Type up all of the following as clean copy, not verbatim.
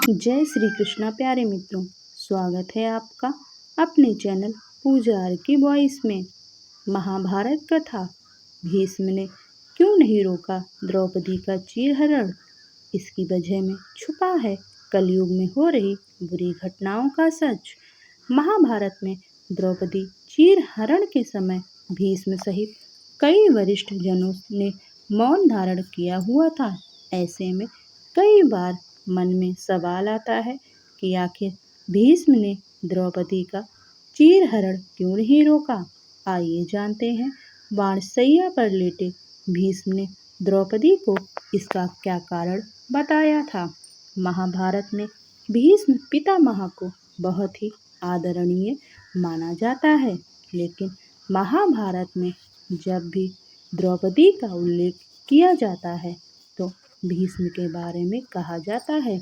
जय श्री कृष्णा प्यारे मित्रों, स्वागत है आपका अपने चैनल पूजा आर की वॉइस में। महाभारत कथा, भीष्म ने क्यों नहीं रोका द्रौपदी का चीरहरण? इसकी वजह में छुपा है कलयुग में हो रही बुरी घटनाओं का सच। महाभारत में द्रौपदी चीरहरण के समय भीष्म सहित कई वरिष्ठ जनों ने मौन धारण किया हुआ था। ऐसे में कई बार मन में सवाल आता है कि आखिर भीष्म ने द्रौपदी का चीरहरण क्यों नहीं रोका। आइए जानते हैं बाणशैया पर लेटे भीष्म ने द्रौपदी को इसका क्या कारण बताया था। महाभारत में भीष्म पितामह को बहुत ही आदरणीय माना जाता है, लेकिन महाभारत में जब भी द्रौपदी का उल्लेख किया जाता है तो भीष्म के बारे में कहा जाता है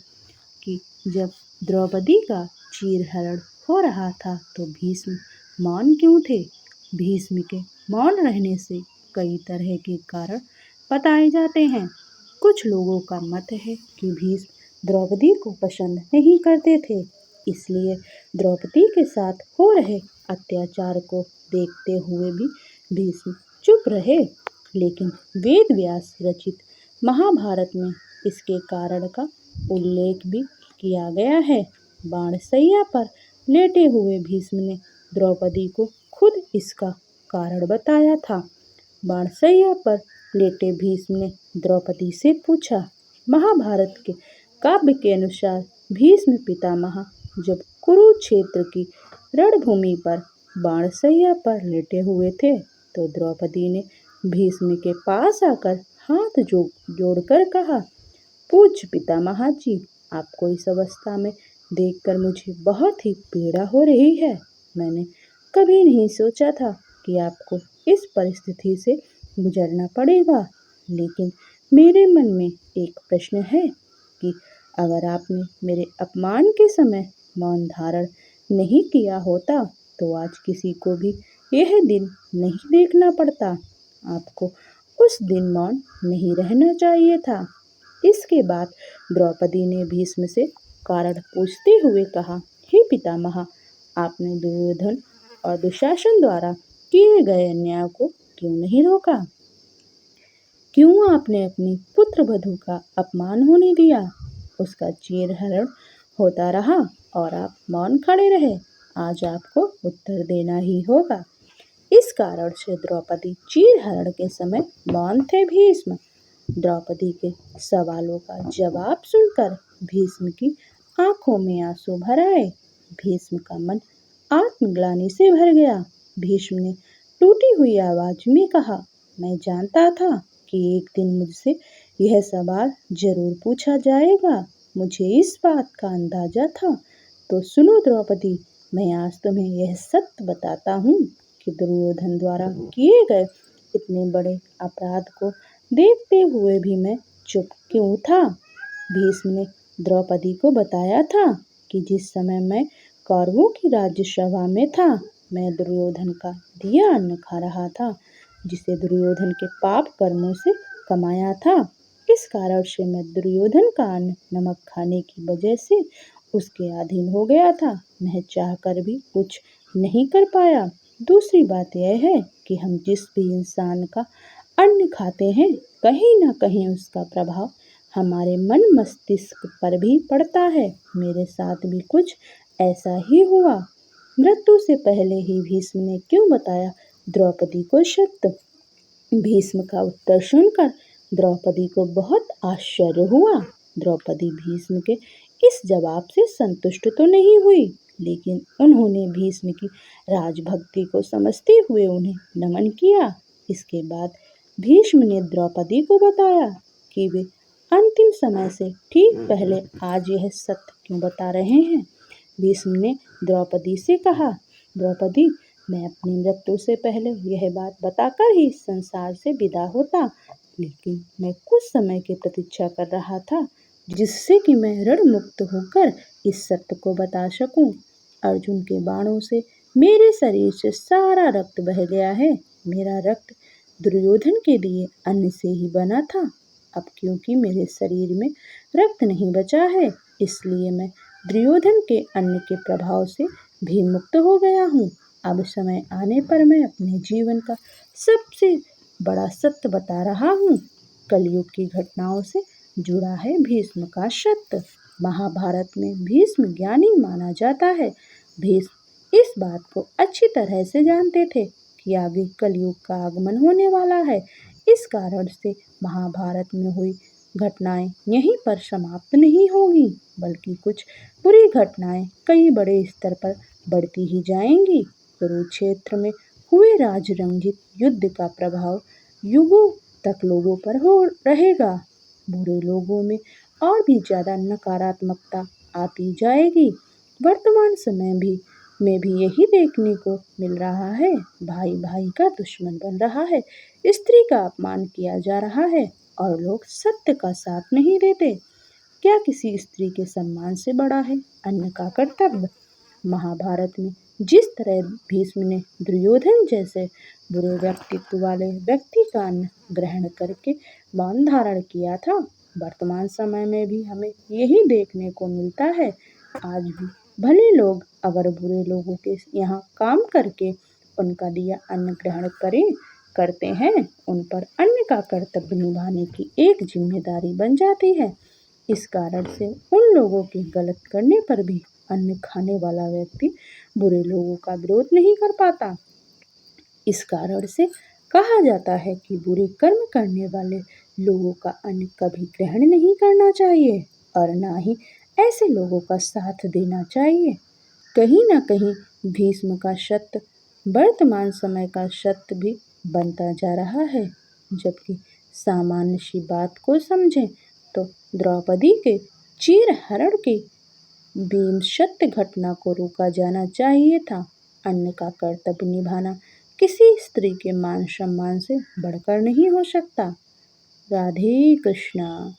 कि जब द्रौपदी का चीरहरण हो रहा था तो भीष्म मौन क्यों थे। भीष्म के मौन रहने से कई तरह के कारण बताए जाते हैं। कुछ लोगों का मत है कि भीष्म द्रौपदी को पसंद नहीं करते थे, इसलिए द्रौपदी के साथ हो रहे अत्याचार को देखते हुए भी भीष्म चुप रहे। लेकिन वेद व्यास रचित महाभारत में इसके कारण का उल्लेख भी किया गया है। बाणशैया पर लेटे हुए भीष्म ने द्रौपदी को खुद इसका कारण बताया था। बाणशैया पर लेटे भीष्म ने द्रौपदी से पूछा। महाभारत के काव्य के अनुसार भीष्म पितामह जब कुरुक्षेत्र की रणभूमि पर बाणशैया पर लेटे हुए थे तो द्रौपदी ने भीष्म के पास आकर हाथ जोड़कर कहा, पूज्य पितामह जी, आपको इस अवस्था में देखकर मुझे बहुत ही पीड़ा हो रही है। मैंने कभी नहीं सोचा था कि आपको इस परिस्थिति से गुजरना पड़ेगा, लेकिन मेरे मन में एक प्रश्न है कि अगर आपने मेरे अपमान के समय मौन धारण नहीं किया होता तो आज किसी को भी यह दिन नहीं देखना पड़ता। आपको उस दिन मौन नहीं रहना चाहिए था। इसके बाद द्रौपदी ने भीष्म से कारण पूछते हुए कहा, हे पितामह, आपने दुर्योधन और दुशासन द्वारा किए गए अन्याय को क्यों नहीं रोका? क्यों आपने अपनी पुत्र वधू का अपमान होने दिया? उसका चीरहरण होता रहा और आप मौन खड़े रहे। आज आपको उत्तर देना ही होगा। इस कारण से द्रौपदी चीरहरण के समय मौन थे। भीष्म द्रौपदी के सवालों का जवाब सुनकर भीष्म की आंखों में आंसू भर आए। भीष्म का मन आत्मग्लानि से भर गया। भीष्म ने टूटी हुई आवाज में कहा, मैं जानता था कि एक दिन मुझसे यह सवाल जरूर पूछा जाएगा। मुझे इस बात का अंदाजा था। तो सुनो द्रौपदी, मैं आज तुम्हें यह सत्य बताता हूँ कि दुर्योधन द्वारा किए गए इतने बड़े अपराध को देखते हुए भी मैं चुप क्यों था। भीष्म ने द्रौपदी को बताया था कि जिस समय मैं कौरवों की राज्यसभा में था, मैं दुर्योधन का दिया अन्न खा रहा था, जिसे दुर्योधन के पाप कर्मों से कमाया था। इस कारण से मैं दुर्योधन का अन्न नमक खाने की वजह से उसके अधीन हो गया था। मैं चाहकर भी कुछ नहीं कर पाया। दूसरी बात यह है कि हम जिस भी इंसान का अन्न खाते हैं, कहीं ना कहीं उसका प्रभाव हमारे मन मस्तिष्क पर भी पड़ता है। मेरे साथ भी कुछ ऐसा ही हुआ। मृत्यु से पहले ही भीष्म ने क्यों बताया द्रौपदी को सत्य? भीष्म का उत्तर सुनकर द्रौपदी को बहुत आश्चर्य हुआ। द्रौपदी भीष्म के इस जवाब से संतुष्ट तो नहीं हुई, लेकिन उन्होंने भीष्म की राजभक्ति को समझते हुए उन्हें नमन किया। इसके बाद भीष्म ने द्रौपदी को बताया कि वे अंतिम समय से ठीक पहले आज यह सत्य क्यों बता रहे हैं। भीष्म ने द्रौपदी से कहा, द्रौपदी, मैं अपनी मृत्यु से पहले यह बात बताकर ही इस संसार से विदा होता, लेकिन मैं कुछ समय की प्रतीक्षा कर रहा था जिससे कि मैं ऋण मुक्त होकर इस सत्य को बता सकूं। अर्जुन के बाणों से मेरे शरीर से सारा रक्त बह गया है। मेरा रक्त दुर्योधन के लिए अन्न से ही बना था। अब क्योंकि मेरे शरीर में रक्त नहीं बचा है, इसलिए मैं दुर्योधन के अन्न के प्रभाव से भी मुक्त हो गया हूँ। अब समय आने पर मैं अपने जीवन का सबसे बड़ा सत्य बता रहा हूँ। कलयुग की घटनाओं से जुड़ा है भीष्म का सत्य। महाभारत में भीष्म ज्ञानी माना जाता है। भीष्म इस बात को अच्छी तरह से जानते थे कि आगे कलयुग का आगमन होने वाला है। इस कारण से महाभारत में हुई घटनाएं यहीं पर समाप्त नहीं होगी, बल्कि कुछ बुरी घटनाएं कई बड़े स्तर पर बढ़ती ही जाएंगी। कुरुक्षेत्र में हुए राजरंजित युद्ध का प्रभाव युगों तक लोगों पर हो रहेगा। बुरे लोगों में और भी ज्यादा नकारात्मकता आती जाएगी। वर्तमान समय में भी यही देखने को मिल रहा है। भाई भाई का दुश्मन बन रहा है, स्त्री का अपमान किया जा रहा है और लोग सत्य का साथ नहीं देते। क्या किसी स्त्री के सम्मान से बड़ा है अन्न का कर्तव्य? महाभारत में जिस तरह भीष्म ने दुर्योधन जैसे बुरे व्यक्तित्व वाले व्यक्ति का अन्न ग्रहण करके मौन धारण किया था, वर्तमान समय में भी हमें यही देखने को मिलता है। आज भी भले लोग अगर बुरे लोगों के यहाँ काम करके उनका दिया अन्न ग्रहण करते हैं, उन पर अन्न का कर्तव्य निभाने की एक जिम्मेदारी बन जाती है। इस कारण से उन लोगों के गलत करने पर भी अन्न खाने वाला व्यक्ति बुरे लोगों का विरोध नहीं कर पाता। इस कारण से कहा जाता है कि बुरे कर्म करने वाले लोगों का अन्न कभी ग्रहण नहीं करना चाहिए और ना ही ऐसे लोगों का साथ देना चाहिए। कहीं ना कहीं भीष्म का सत्य वर्तमान समय का सत्य भी बनता जा रहा है। जबकि सामान्य सी बात को समझें तो द्रौपदी के चीरहरण की भीम सत्य घटना को रोका जाना चाहिए था। अन्न का कर्तव्य निभाना किसी स्त्री के मान सम्मान से बढ़कर नहीं हो सकता। राधे कृष्णा।